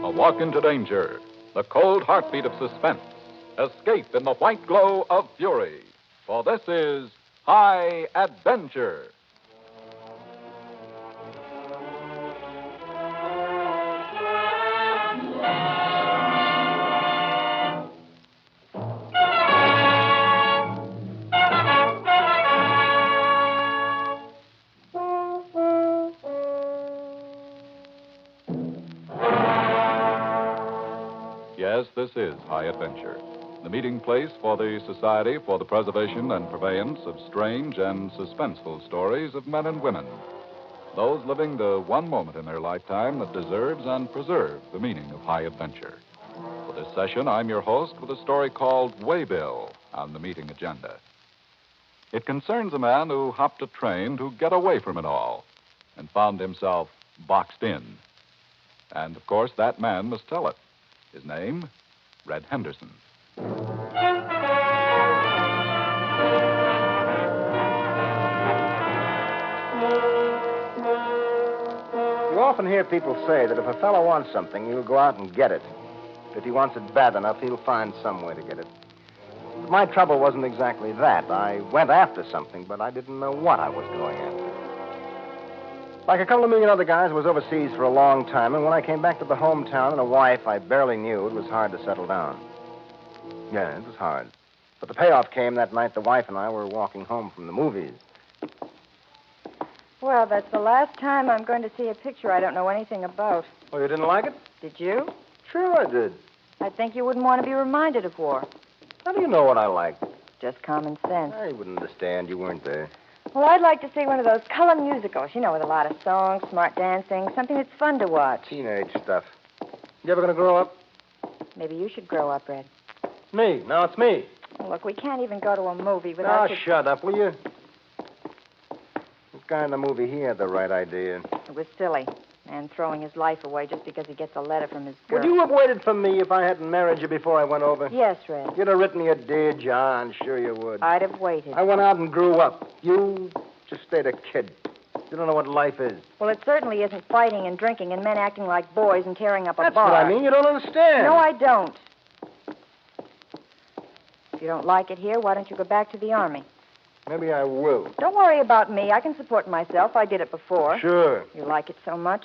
A walk into danger, the cold heartbeat of suspense, escape in the white glow of fury. For this is High Adventure. Yes, this is High Adventure, the meeting place for the Society for the Preservation and Purveyance of Strange and Suspenseful Stories of Men and Women. Those living the one moment in their lifetime that deserves and preserves the meaning of high adventure. For this session, I'm your host with a story called Waybill on the meeting agenda. It concerns a man who hopped a train to get away from it all and found himself boxed in. And, of course, that man must tell it. His name, Red Henderson. You often hear people say that if a fellow wants something, he'll go out and get it. If he wants it bad enough, he'll find some way to get it. But my trouble wasn't exactly that. I went after something, but I didn't know what I was going after. Like a couple of million other guys, I was overseas for a long time, and when I came back to the hometown and a wife I barely knew, it was hard to settle down. Yeah, it was hard. But the payoff came that night the wife and I were walking home from the movies. Well, that's the last time I'm going to see a picture I don't know anything about. Oh, you didn't like it? Did you? Sure I did. I think you wouldn't want to be reminded of war. How do you know what I like? Just common sense. I wouldn't understand. You weren't there. Well, I'd like to see one of those color musicals, with a lot of songs, smart dancing, something that's fun to watch. Teenage stuff. You ever going to grow up? Maybe you should grow up, Red. Me. Now it's me. Well, look, we can't even go to a movie without... Now, shut up, will you? This guy in the movie, he had the right idea. It was silly. Man throwing his life away just because he gets a letter from his girl. Would you have waited for me if I hadn't married you before I went over? Yes, Red. You'd have written me a dear John. Sure you would. I'd have waited. I went out and grew up. You just stayed a kid. You don't know what life is. Well, it certainly isn't fighting and drinking and men acting like boys and tearing up a That's bar. what I mean. You don't understand. No, I don't. If you don't like it here, why don't you go back to the Army? Maybe I will. Don't worry about me. I can support myself. I did it before. Sure. You like it so much?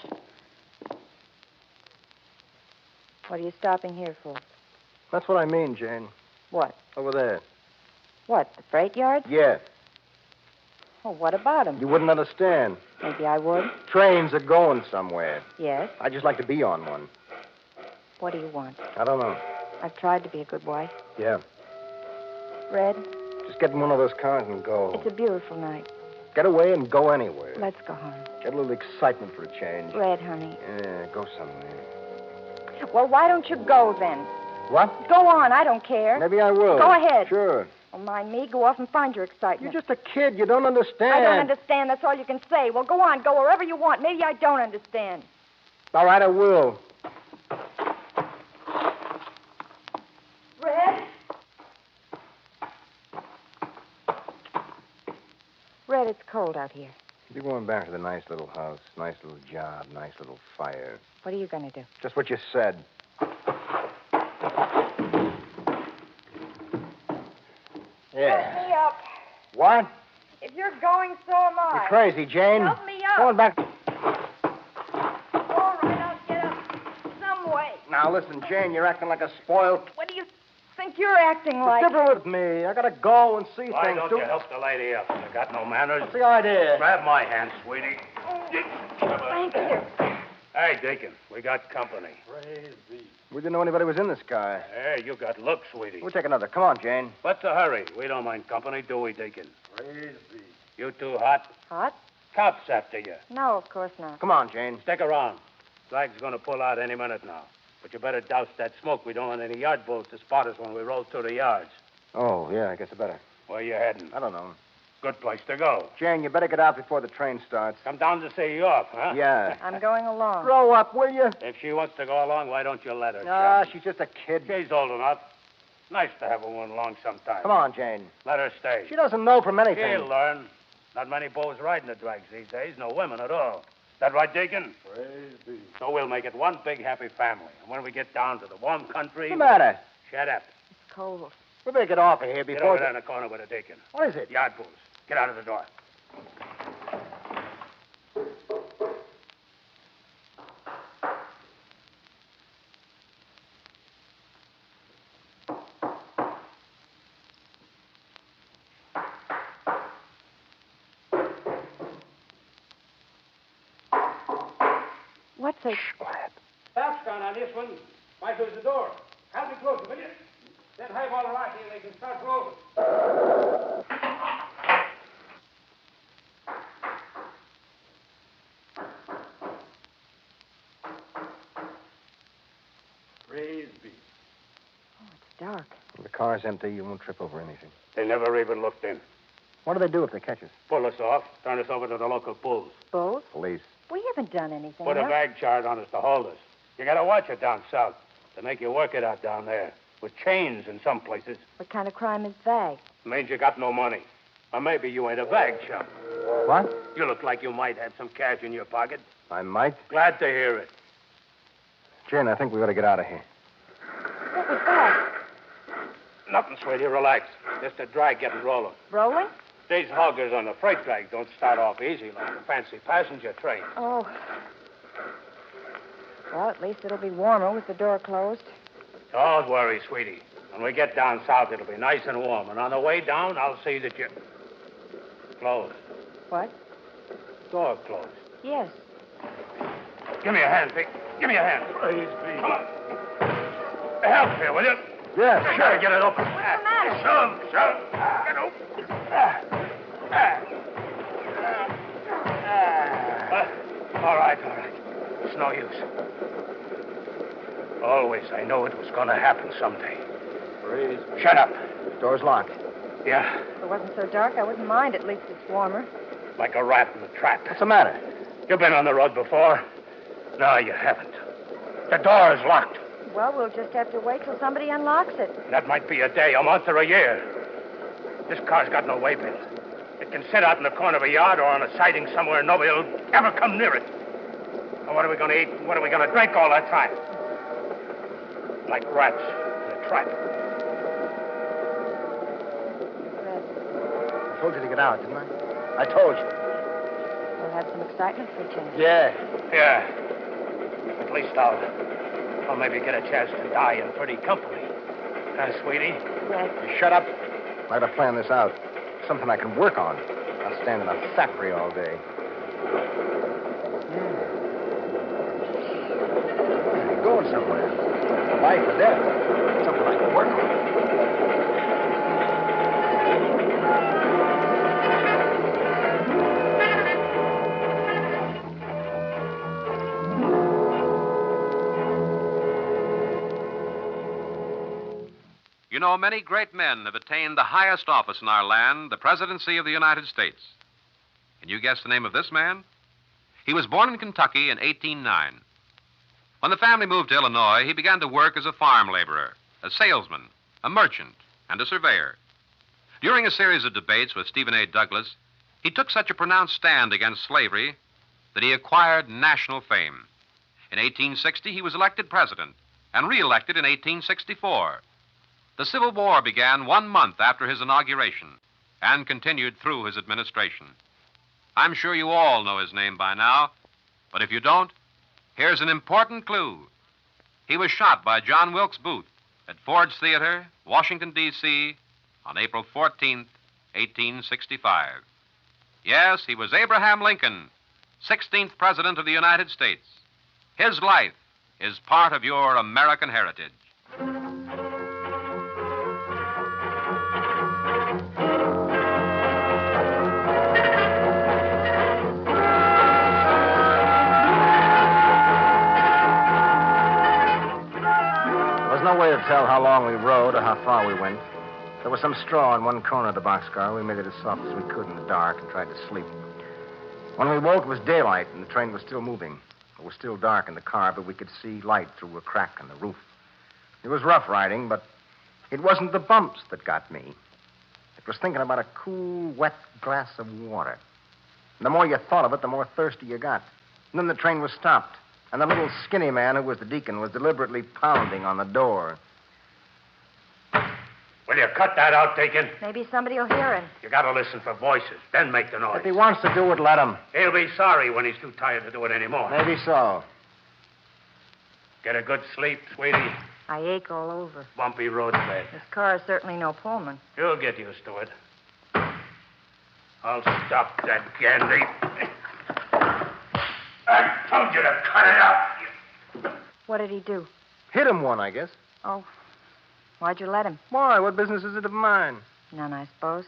What are you stopping here for? That's what I mean, Jane. What? Over there. What, the freight yard? Yeah. Well, what about him? You wouldn't understand. Maybe I would. Trains are going somewhere. Yes? I'd just like to be on one. What do you want? I don't know. I've tried to be a good wife. Yeah. Red? Just get in one of those cars and go. It's a beautiful night. Get away and go anywhere. Let's go home. Get a little excitement for a change. Red, honey. Yeah, go somewhere. Well, why don't you go then? What? Go on. I don't care. Maybe I will. Go ahead. Sure. Don't mind me. Go off and find your excitement. You're just a kid. You don't understand. I don't understand. That's all you can say. Well, go on. Go wherever you want. Maybe I don't understand. All right, I will. Red? Red, it's cold out here. You're going back to the nice little house, nice little job, nice little fire. What are you going to do? Just what you said. Yeah. Help me up. What? If you're going, so am I. You're crazy, Jane. Help me up. Going back. All right, I'll get up. Some way. Now, listen, Jane, you're acting like a spoiled... What do you think you're acting like? What's different with me? I gotta go and see Why things. don't you help the lady up? You got no manners. What's the idea? Grab my hand, sweetie. Thank you. Hey, Deacon, we got company. We didn't know anybody was in this guy. Hey, you got looks, sweetie. We'll take another. Come on, Jane. What's the hurry? We don't mind company, do we, Deacon? You too hot? Hot? Cops after you. No, of course not. Come on, Jane. Stick around. Flag's gonna pull out any minute now. But you better douse that smoke. We don't want any yard bulls to spot us when we roll through the yards. Oh, yeah, I guess I better. Where you heading? I don't know. Good place to go. Jane, you better get out before the train starts. Come down to see you off, huh? Yeah. I'm going along. Grow up, will you? If she wants to go along, why don't you let her? Ah, chum? she's just a kid. She's old enough. Nice to have a one along sometime. Come on, Jane. Let her stay. She doesn't know from anything. She'll learn. Not many boys riding the drags these days. No women at all. That right, Deacon? Praise be. So we'll make it one big happy family. And when we get down to the warm country... What's the matter? Shut up. It's cold. We better get off of here Get before... over there in the corner with a Deacon. What is it? Yard bulls. Get out of the door. What's a... Shh, quiet. Stop's gone on this one. Might lose the door. Help me close it, will you? Then highball a rock here and they can start rolling. Praise be. Oh, it's dark. When the car's empty, you won't trip over anything. They never even looked in. What do they do if they catch us? Pull us off, turn us over to the local bulls. Bulls? Police. We haven't done anything. Put a huh? bag charge on us to hold us. You gotta watch it down south. They make you work it out down there. With chains in some places. What kind of crime is that? Means you got no money. Or maybe you ain't a bag chump. What? You look like you might have some cash in your pocket. I might. Glad to hear it. Jen, I think we ought to get out of here. What was that? Nothing, sweetie. Relax. Just a drag getting rolling. Rolling? These hoggers on the freight drag don't start off easy like a fancy passenger train. Oh. Well, at least it'll be warmer with the door closed. Don't worry, sweetie. When we get down south, it'll be nice and warm. And on the way down, I'll see that you... Close. What? Door closed. Yes. Give me a hand, Vic. Give me a hand. Praise be. Come on. Help here, will you? Yes, Sure, get it open. What's the matter? Shove. Get open. All right. It's no use. Always I know it was going to happen someday. Praise be. Shut up. Door's locked. Yeah, If it wasn't so dark, I wouldn't mind. At least it's warmer. like a rat in a trap. What's the matter? You've been on the road before? No, you haven't. The door is locked. Well, we'll just have to wait till somebody unlocks it. That might be a day, a month, or a year. This car's got no waybill. It can sit out in the corner of a yard or on a siding somewhere and nobody will ever come near it. And what are we going to eat? What are we going to drink all that time? Like rats in a trap. I told you to get out, didn't I? I told you. We'll have some excitement for a change. Yeah. Yeah. At least I'll maybe get a chance to die in pretty company. Sweetie? Yes. You shut up. I gotta plan this out. Something I can work on. Not stand in a factory all day. You're going somewhere. Life or death. Something I can work on. You know, many great men have attained the highest office in our land, the presidency of the United States. Can you guess the name of this man? He was born in Kentucky in 1809. When the family moved to Illinois, he began to work as a farm laborer, a salesman, a merchant, and a surveyor. During a series of debates with Stephen A. Douglas, he took such a pronounced stand against slavery that he acquired national fame. In 1860, he was elected president and re-elected in 1864. The Civil War began 1 month after his inauguration and continued through his administration. I'm sure you all know his name by now, but if you don't, here's an important clue. He was shot by John Wilkes Booth at Ford's Theater, Washington, D.C., on April 14th, 1865. Yes, he was Abraham Lincoln, 16th President of the United States. His life is part of your American heritage. No way to tell how long we rode or how far we went. There was some straw in one corner of the boxcar. We made it as soft as we could in the dark and tried to sleep. When we woke, it was daylight, and the train was still moving. It was still dark in the car, but we could see light through a crack in the roof. It was rough riding, but it wasn't the bumps that got me. It was thinking about a cool, wet glass of water. And the more you thought of it, the more thirsty you got. And then the train was stopped. And the little skinny man who was the deacon was deliberately pounding on the door. Will you cut that out, Deacon? Maybe somebody will hear him. You gotta listen for voices, then make the noise. If he wants to do it, let him. He'll be sorry when he's too tired to do it anymore. Maybe so. Get a good sleep, sweetie. I ache all over. Bumpy road bed. This car is certainly no Pullman. You'll get used to it. I'll stop that candy. I told you to cut it out. What did he do? Hit him one, I guess. Oh, why'd you let him? Why? What business is it of mine? None, I suppose.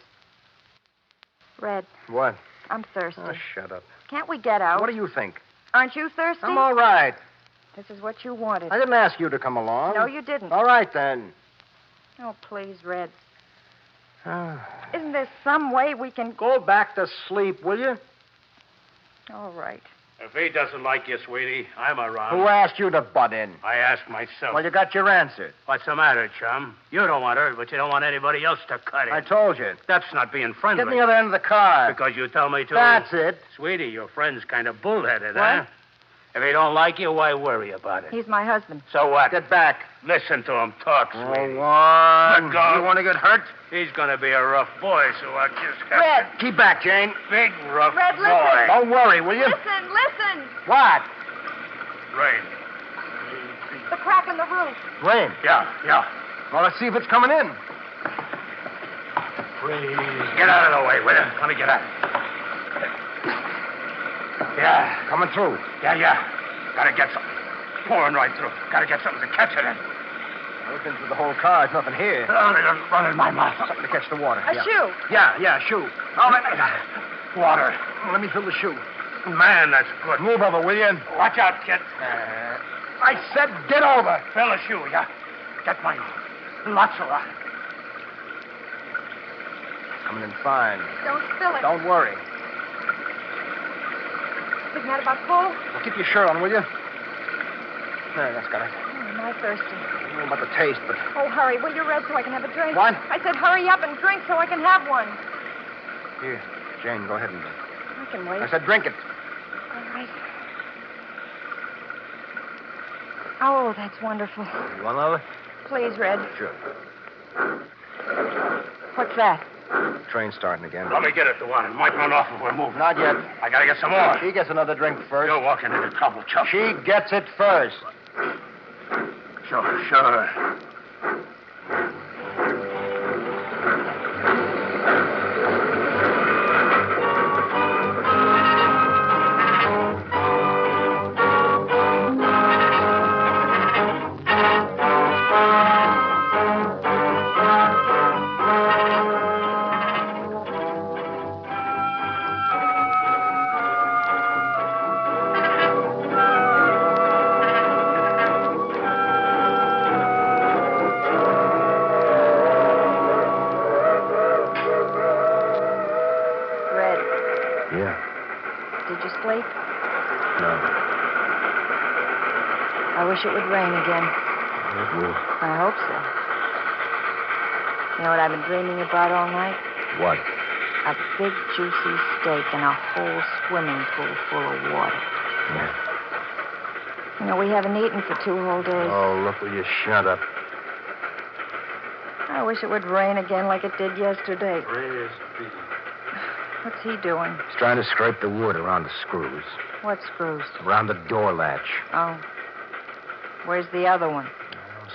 Red, What? I'm thirsty. Oh, shut up. Can't we get out? What do you think? Aren't you thirsty? I'm all right. This is what you wanted. I didn't ask you to come along. No, you didn't. All right, then. Oh, please, Red. Ah. Isn't there some way we can... Go back to sleep, will you? All right. If he doesn't like you, sweetie, I'm around. Who asked you to butt in? I asked myself. Well, you got your answer. What's the matter, chum? You don't want her, but you don't want anybody else to cut it. I told you. That's not being friendly. Get the other end of the car. Because you tell me to. That's it. Sweetie, your friend's kind of bullheaded, What? huh? If he don't like you, why worry about it? He's my husband. So what? Get back. Listen to him talk, sweetie. Go on. Let go. You want to get hurt? He's going to be a rough boy, so I just have Red. Keep back, Jane. Big rough Red, boy. listen. Don't worry, will you? Listen. What? Rain. The crack in the roof. Rain. Yeah. Well, let's see if it's coming in. Get out of the way, will you? Let me get out. Yeah. Coming through. Yeah. Gotta get something. Pouring right through. Gotta get something to catch it in. Looking through the whole car. There's nothing here. Run in my mouth. Something to catch the water. A shoe. Yeah, shoe. Oh, water. Let me fill the shoe. Man, that's good. Move over, will you? Watch out, kid. I said get over. Fill a shoe, yeah? Get mine. Lots of that. Coming in fine. Don't spill it. Don't worry. Isn't that about full? Well, keep your shirt on, will you? There, that's got it. Oh, am I thirsty? I don't know about the taste, but... Oh, hurry, will you, Red, so I can have a drink? What? I said hurry up and drink so I can have one. Here, Jane, go ahead and... I can wait. I said drink it. All right. Oh, that's wonderful. You want another? Please, Red. Sure. What's that? Train's starting again. Let me get it, the one. It might run off if we're moving. Not yet. I gotta get some more. She gets another drink first. You're walking into trouble, chum. She gets it first. Sure. Red, Yeah. did you sleep? No. I wish it would rain again. It will. I hope so. You know what I've been dreaming about all night? What? A big, juicy steak in a whole swimming pool full of water. Yeah. You know, we haven't eaten for 2 whole days. Oh, look, will you shut up? I wish it would rain again like it did yesterday. Praise be. What's he doing? He's trying to scrape the wood around the screws. What screws? Around the door latch. Oh. Where's the other one?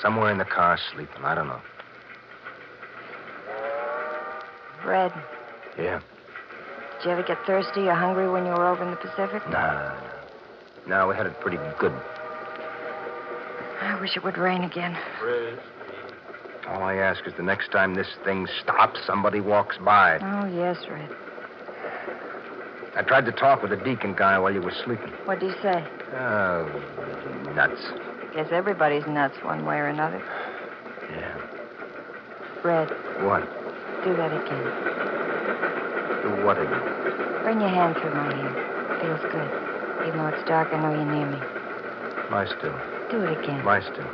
Somewhere in the car sleeping. I don't know. Red, Yeah. did you ever get thirsty or hungry when you were over in the Pacific? No, we had it pretty good. I wish it would rain again. Praise All I ask is the next time this thing stops, somebody walks by. Oh, yes, Red. I tried to talk with the deacon guy while you were sleeping. What'd he say? Oh, nuts. Guess everybody's nuts one way or another. Yeah. Red, What? do that again. Do what again? Run your hand through my hair. Feels good. Even though it's dark, I know you're near me. Lie still. Do it again. Lie still.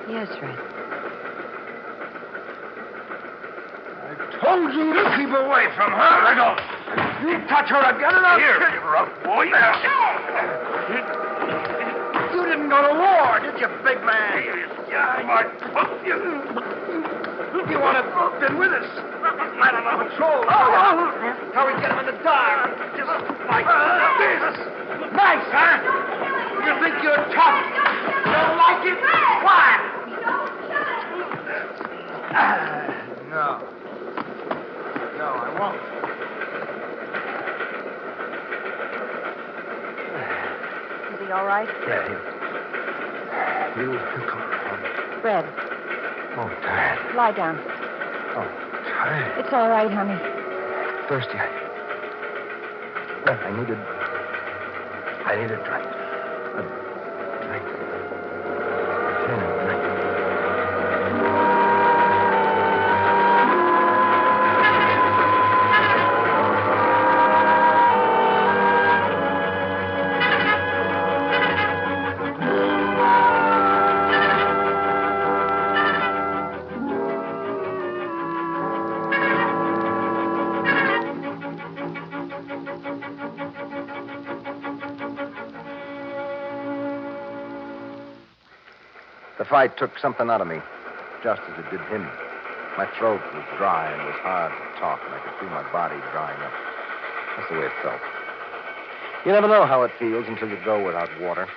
Yes, Red. Told you to keep away from her. Let go. You touch her again and I'll kill you, rough boy. You didn't go to war, did you, big man? You want to been with us? I don't know patrol. How we get him in the dark? Just like this. Nice, huh? You think you're tough? You don't like it? Why? No. No, I won't. Is he all right? Yeah, you come on. Fred, Oh, tired. lie down. Oh, tired. It's all right, honey. Thirsty. I need a drink. A drink. Yeah, a drink. The fight took something out of me, just as it did him. My throat was dry and it was hard to talk, and I could feel my body drying up. That's the way it felt. You never know how it feels until you go without water.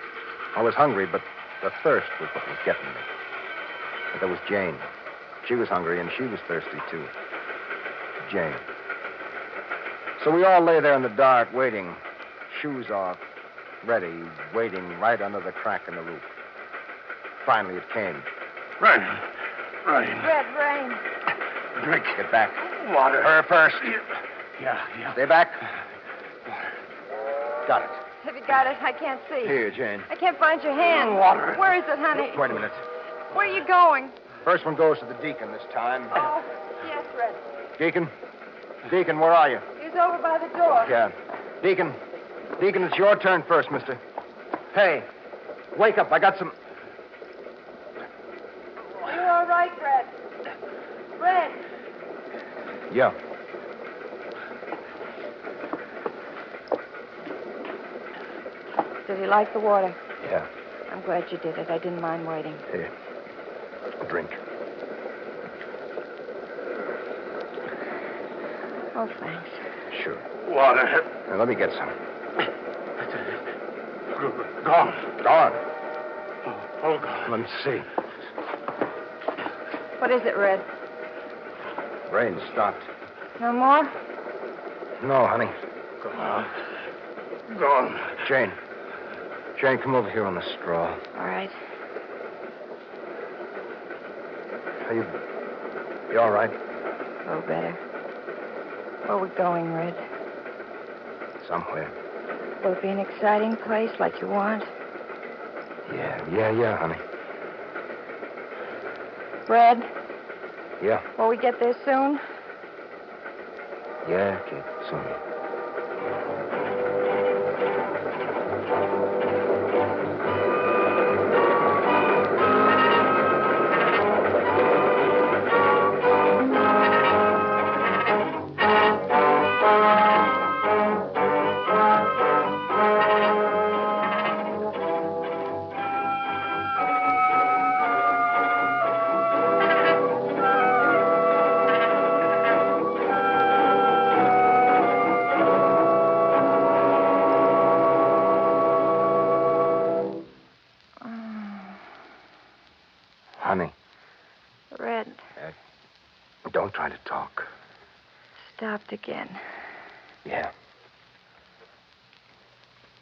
I was hungry, but the thirst was what was getting me. But there was Jane. She was hungry, and she was thirsty, too. Jane. So we all lay there in the dark, waiting, shoes off, ready, waiting right under the crack in the roof. Finally, it came. Rain. Fred, rain. Drink. Get back. Water. Her first. Yeah. Stay back. Got it. Have you got it? I can't see. Here, Jane. I can't find your hand. Water. Where is it, honey? Wait a minute. Where are you going? First one goes to the deacon this time. Oh, yes, Fred. Deacon? Deacon, where are you? He's over by the door. Yeah. Deacon, it's your turn first, mister. Hey, wake up. I got some... You all right, Fred? Fred. Yeah. Did he like the water? Yeah. I'm glad you did it. I didn't mind waiting. Here. A drink. Oh, thanks. Sure. Water. Now, let me get some. Gone. Gone. Oh, gone. Let me see. What is it, Red? Rain stopped. No more? No, honey. Gone. Jane, come over here on the straw. All right. Are you all right? A little better. Where are we going, Red? Somewhere. Will it be an exciting place like you want? Yeah, honey. Red, Yeah, will we get there soon? yeah, kid, soon. Honey, Red, don't try to talk. stopped again. Yeah.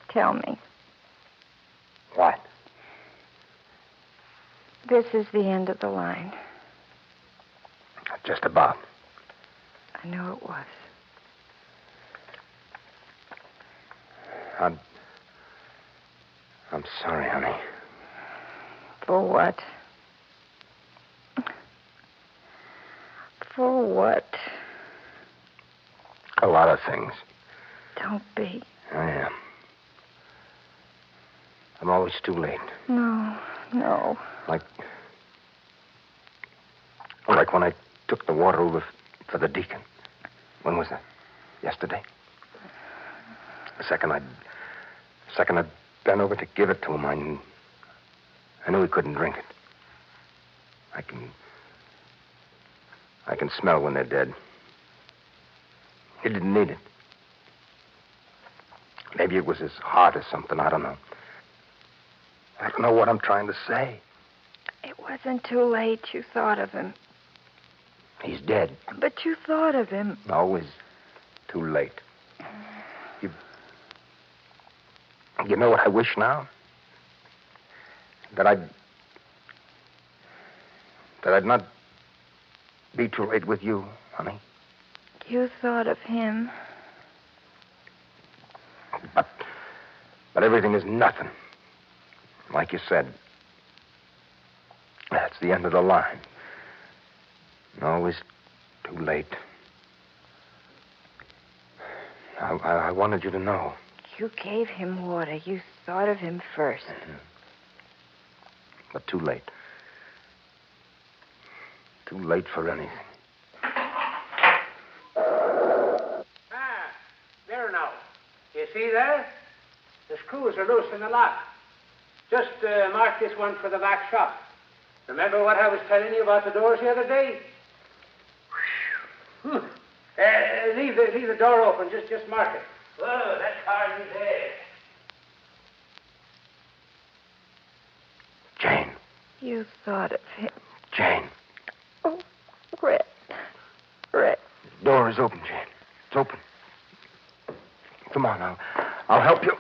Tell me, What? this is the end of the line. Just about. I know it was. I'm sorry, honey. For what? For what? A lot of things. Don't be. I am. I'm always too late. No. Like when I took the water over for the deacon. When was that? Yesterday? The second I'd bent over to give it to him, I knew he couldn't drink it. I can smell when they're dead. He didn't need it. Maybe it was his heart or something. I don't know. I don't know what I'm trying to say. It wasn't too late. You thought of him. He's dead. But you thought of him. Always too late. You know what I wish now? That I'd not be too late with you, honey. You thought of him. But everything is nothing. Like you said. That's the end of the line. Always too late. I wanted you to know. You gave him water. You thought of him first. Mm-hmm. But too late. Too late for anything. There now. You see there? The screws are loose in the lock. Just mark this one for the back shop. Remember what I was telling you about the doors the other day? Leave the door open. Just mark it. Whoa, that car is there. Jane. You thought of him. Jane. Oh, Red. Red. The door is open, Jane. It's open. Come on, I'll help you.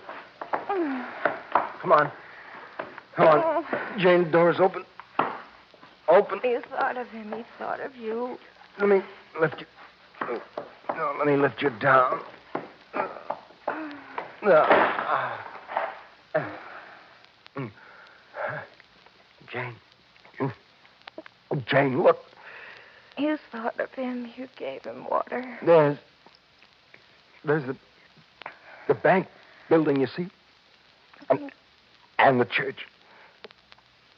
Come on. Come on. Jane, the door is open. Open. You thought of him. He thought of you. Let me lift you. No, let me lift you down. Jane. Jane, look. You thought of him. You gave him water. There's the bank building, you see? And the church.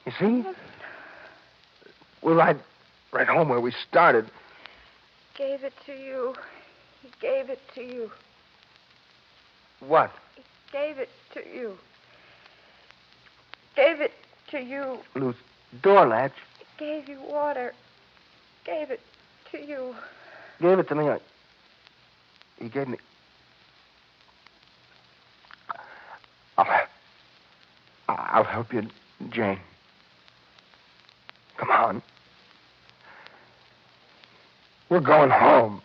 You see? We're right home where we started. Gave it to you. He gave it to you. What? He gave it to you. Gave it to you. Loose door latch. He gave you water. Gave it to you. Gave it to me. He gave me... I'll help you, Jane. Come on. We're going home.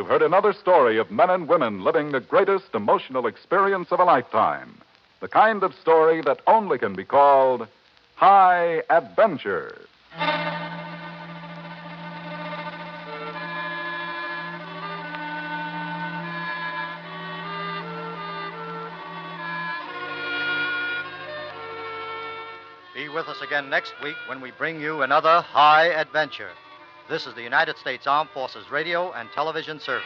Heard another story of men and women living the greatest emotional experience of a lifetime. The kind of story that only can be called high adventure. Be with us again next week when we bring you another high adventure. This is the United States Armed Forces Radio and Television Service.